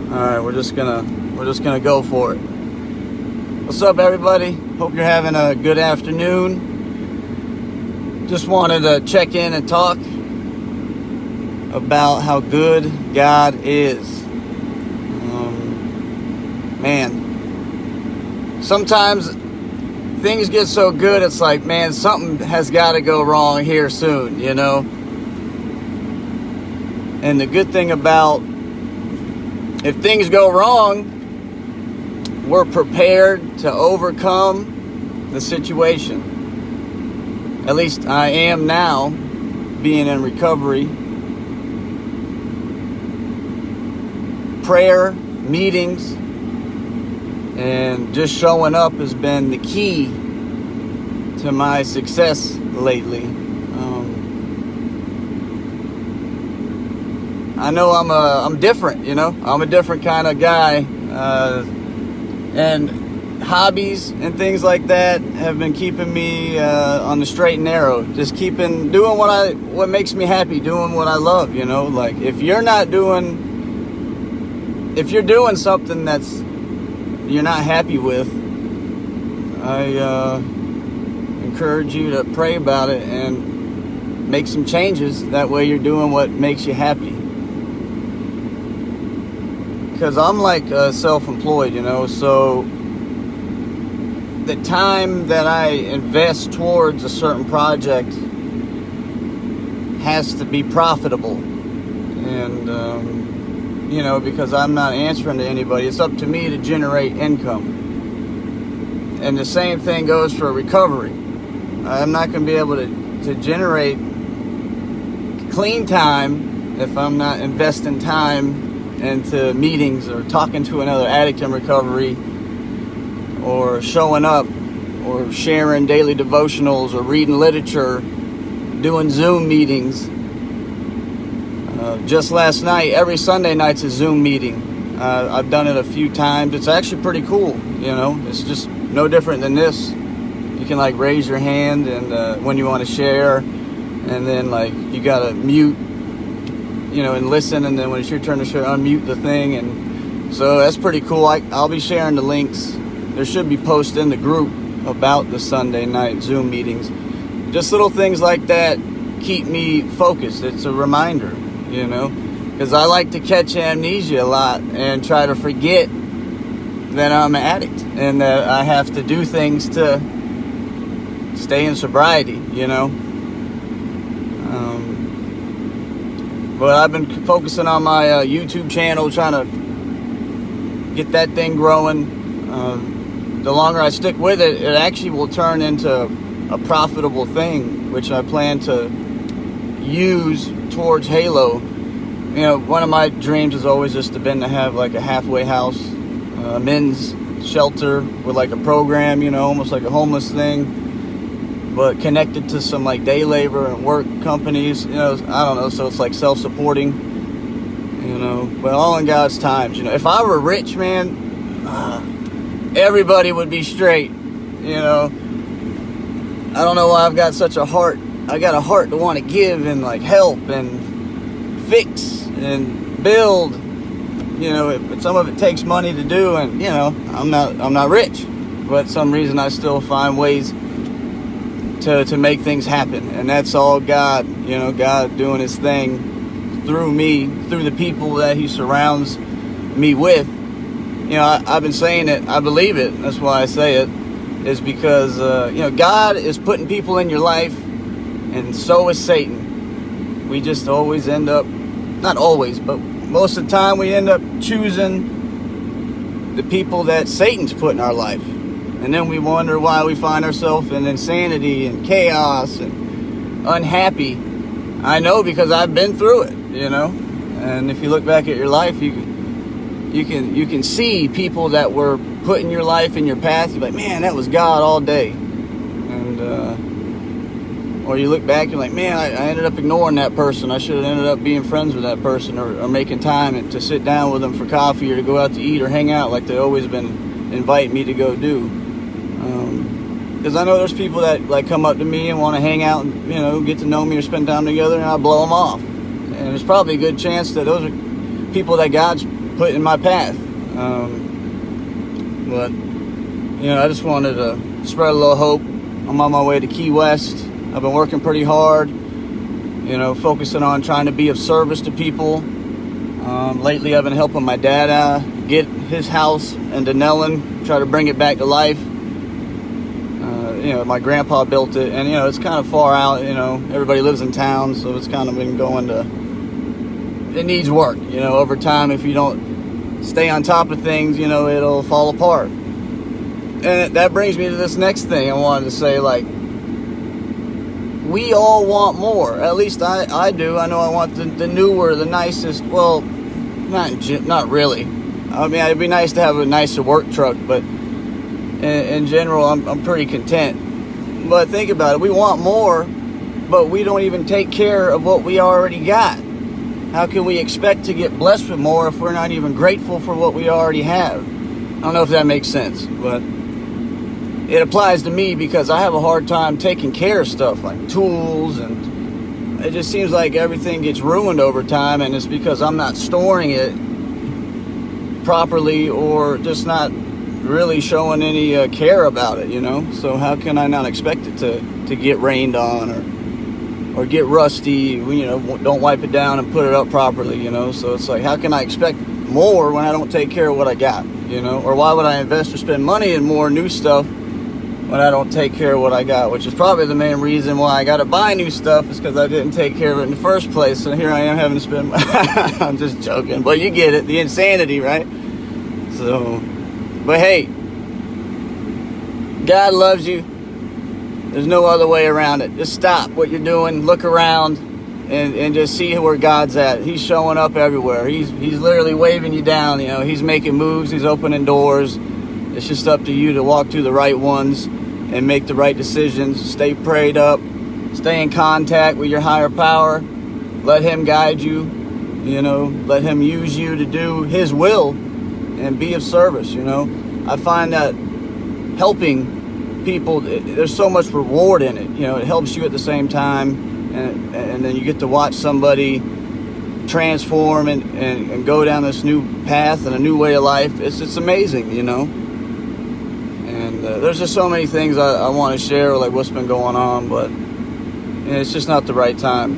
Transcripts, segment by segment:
Alright, we're just gonna go for it. What's up, everybody? Hope you're having a good afternoon. Just wanted to check in and talk about how good God is. Man, sometimes things get so good, it's like, man, something has got to go wrong here soon, you know? And the good thing about, if things go wrong, we're prepared to overcome the situation. At least I am now, being in recovery. Prayer, meetings, and just showing up has been the key to my success lately. I know I'm different, you know. I'm a different kind of guy, and hobbies and things like that have been keeping me on the straight and narrow. Just doing what makes me happy, doing what I love, you know. Like if you're doing something that's you're not happy with, I encourage you to pray about it and make some changes. That way you're doing what makes you happy. Because I'm like self-employed, you know, so the time that I invest towards a certain project has to be profitable. And, you know, because I'm not answering to anybody, it's up to me to generate income. And the same thing goes for recovery. I'm not going to be able to generate clean time if I'm not investing time into meetings or talking to another addict in recovery or showing up or sharing daily devotionals or reading literature, doing Zoom meetings. Just last night, every Sunday night's a Zoom meeting. I've done it a few times. It's actually pretty cool, you know. It's just no different than this. You can like raise your hand and when you want to share, and then like you gotta mute, you know, and listen, and then when it's your turn to share, unmute the thing. And so that's pretty cool. I'll be sharing the links. There should be posts in the group about the Sunday night Zoom meetings. Just little things like that keep me focused. It's a reminder, you know, because I like to catch amnesia a lot and try to forget that I'm an addict and that I have to do things to stay in sobriety, you know. But I've been focusing on my YouTube channel, trying to get that thing growing. The longer I stick with it, it actually will turn into a profitable thing, which I plan to use towards Halo. You know, one of my dreams has always just been to have like a halfway house, a men's shelter with like a program, you know, almost like a homeless thing, but connected to some like day labor and work companies, you know, I don't know, so it's like self-supporting, you know, but all in God's times, you know. If I were rich, man, everybody would be straight, you know. I don't know why I've got such a heart. I got a heart to want to give and like help and fix and build, you know, but some of it takes money to do, and, you know, I'm not rich, but some reason I still find ways to make things happen. And that's all God, you know, God doing his thing through me, through the people that he surrounds me with. You know, I've been saying it, I believe it, that's why I say it, is because, you know, God is putting people in your life, and so is Satan. We just always end up, not always, but most of the time we end up choosing the people that Satan's put in our life. And then we wonder why we find ourselves in insanity and chaos and unhappy. I know, because I've been through it, you know. And if you look back at your life, you can see people that were put in your life, in your path. You're like, man, that was God all day. And or you look back, you're like, man, I ended up ignoring that person. I should have ended up being friends with that person, or making time to sit down with them for coffee, or to go out to eat or hang out like they've always been inviting me to go do. Because I know there's people that like come up to me and want to hang out and, you know, get to know me or spend time together, and I blow them off. And there's probably a good chance that those are people that God's put in my path. But I just wanted to spread a little hope. I'm on my way to Key West. I've been working pretty hard, focusing on trying to be of service to people. Lately, I've been helping my dad get his house in Denellen, try to bring it back to life. My grandpa built it, and it's kind of far out. Everybody lives in town, so it's kind of been going to. It needs work. Over time, if you don't stay on top of things, it'll fall apart. And that brings me to this next thing I wanted to say. Like, we all want more. At least I do. I know I want the newer, the nicest. Well, not really. I mean, it'd be nice to have a nicer work truck, but in general, I'm pretty content. But think about it. We want more, but we don't even take care of what we already got. How can we expect to get blessed with more if we're not even grateful for what we already have? I don't know if that makes sense, but it applies to me because I have a hard time taking care of stuff like tools, and it just seems like everything gets ruined over time, and it's because I'm not storing it properly or just not really showing any care about it, So how can I not expect it to get rained on or get rusty, don't wipe it down and put it up properly, So it's like, how can I expect more when I don't take care of what I got, Or why would I invest or spend money in more new stuff when I don't take care of what I got, which is probably the main reason why I got to buy new stuff, is because I didn't take care of it in the first place. So here I am having to spend I'm just joking, but you get it, the insanity, right? So, but hey, God loves you. There's no other way around it. Just stop what you're doing, look around, and just see where God's at. He's showing up everywhere. He's literally waving you down. He's making moves. He's opening doors. It's just up to you to walk through the right ones and make the right decisions. Stay prayed up. Stay in contact with your higher power. Let Him guide you. Let Him use you to do His will and be of service. I find that helping people, there's so much reward in it. It helps you at the same time, and then you get to watch somebody transform and go down this new path and a new way of life. It's amazing, And there's just so many things I want to share, like what's been going on, but it's just not the right time,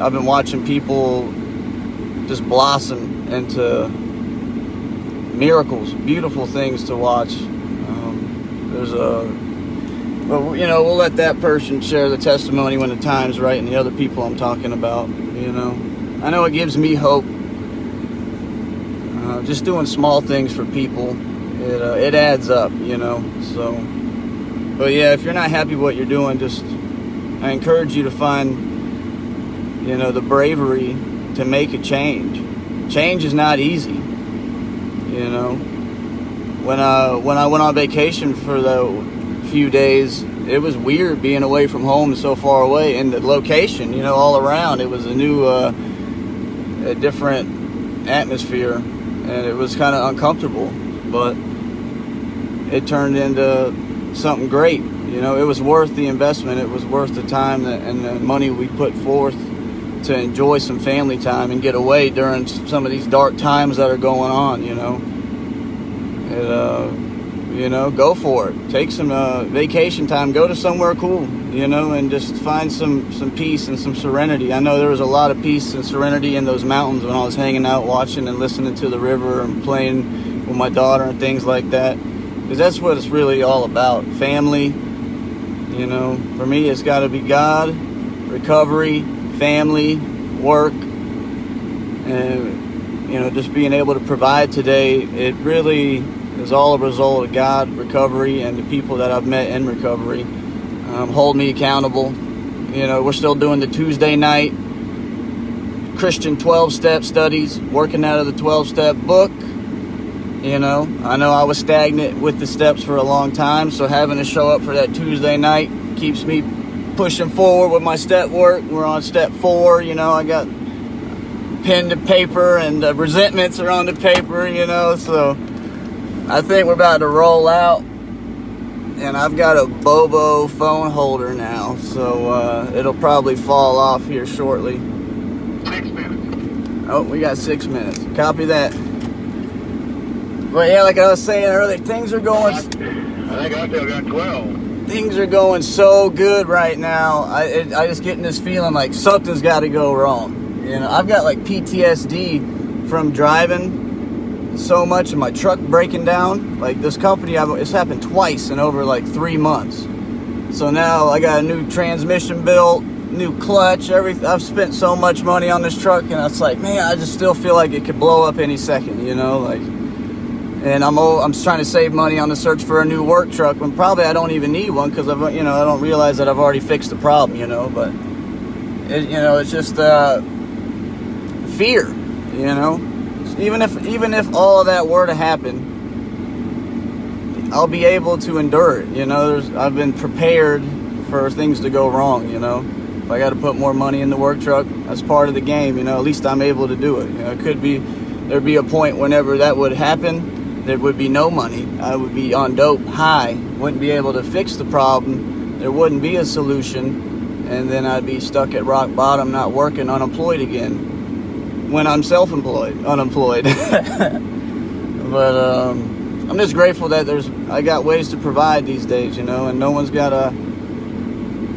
I've been watching people just blossom into miracles, beautiful things to watch. But we'll let that person share the testimony when the time's right, and the other people I'm talking about, I know it gives me hope. Just doing small things for people, it adds up, So, but yeah, if you're not happy with what you're doing, I encourage you to find, the bravery to make a change. Change is not easy, When I went on vacation for the few days, it was weird being away from home so far away, and the location, all around, it was a new, a different atmosphere, and it was kind of uncomfortable, but it turned into something great. It was worth the investment. It was worth the time and the money we put forth to enjoy some family time and get away during some of these dark times that are going on, go for it. Take some vacation time. Go to somewhere cool, and just find some peace and some serenity. I know there was a lot of peace and serenity in those mountains when I was hanging out, watching and listening to the river and playing with my daughter and things like that. Because that's what it's really all about. Family, for me, it's got to be God, recovery, family, work, and, just being able to provide today. It really is all a result of God, recovery, and the people that I've met in recovery hold me accountable. We're still doing the Tuesday night Christian 12-step studies, working out of the 12-step book. I know I was stagnant with the steps for a long time, so having to show up for that Tuesday night keeps me pushing forward with my step work. We're on step 4, I got pen to paper, and the resentments are on the paper, so I think we're about to roll out, and I've got a Bobo phone holder now, so it'll probably fall off here shortly. 6 minutes. Oh, we got 6 minutes. Copy that. But yeah, like I was saying earlier, things are going. I think I still got 12. Things are going so good right now. I just getting this feeling like something's got to go wrong. You know, I've got like PTSD from driving so much and my truck breaking down. Like this company, it's happened twice in over like 3 months. So now I got a new transmission built, new clutch, everything. I've spent so much money on this truck, and it's like, man, I just still feel like it could blow up any second, you know, like. And I'm trying to save money on the search for a new work truck when probably I don't even need one because I don't realize that I've already fixed the problem, you know. But it's just fear, you know. Even if all of that were to happen, I'll be able to endure it, you know. I've been prepared for things to go wrong, you know. If I got to put more money in the work truck, that's part of the game, you know. At least I'm able to do it. You know, there'd be a point whenever that would happen. There would be no money. I would be on dope, high, wouldn't be able to fix the problem. There wouldn't be a solution, and then I'd be stuck at rock bottom, not working, unemployed again. When I'm self-employed, unemployed. But I'm just grateful that I got ways to provide these days, you know, and no one's got to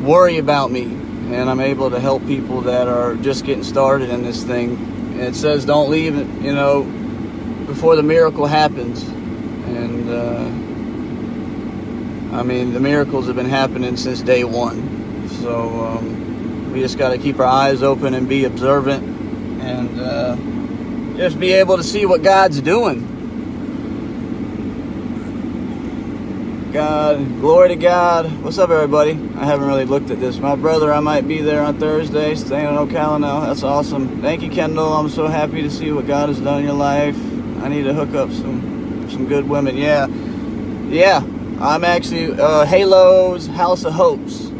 worry about me, and I'm able to help people that are just getting started in this thing. And it says don't leave, you know, before the miracle happens. And I mean, the miracles have been happening since day one. So we just got to keep our eyes open and be observant, and just be able to see what God's doing. God, glory to God. What's up, everybody? I haven't really looked at this. My brother, I might be there on Thursday, staying in Ocala now. That's awesome. Thank you, Kendall. I'm so happy to see what God has done in your life. I need to hook up some good women. Yeah. I'm actually Halo's House of Hopes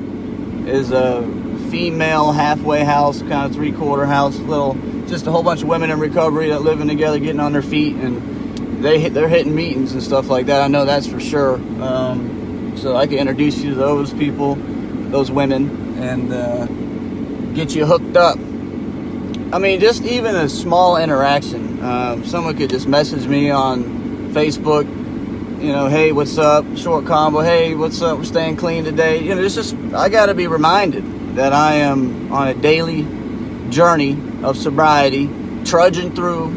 is a female halfway house, kind of 3/4 house, just a whole bunch of women in recovery that living together, getting on their feet, and they're hitting meetings and stuff like that. I know that's for sure. So I can introduce you to those people, those women, and get you hooked up. I mean, just even a small interaction. Someone could just message me on Facebook, you know, hey, what's up? Short combo, hey, what's up? We're staying clean today. You know, it's just, I got to be reminded that I am on a daily journey of sobriety, trudging through,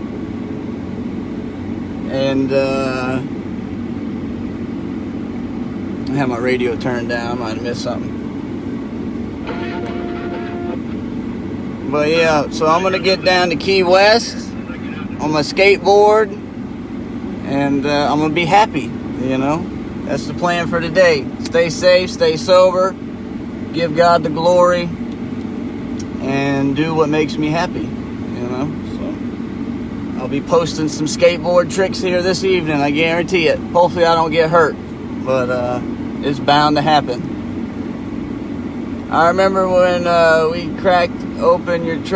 and I have my radio turned down. I might have missed something. But yeah, so I'm going to get down to Key West on my skateboard, and I'm going to be happy, you know. That's the plan for today. Stay safe, stay sober, give God the glory, and do what makes me happy, you know. So I'll be posting some skateboard tricks here this evening, I guarantee it. Hopefully I don't get hurt, but it's bound to happen. I remember when we cracked open your truck.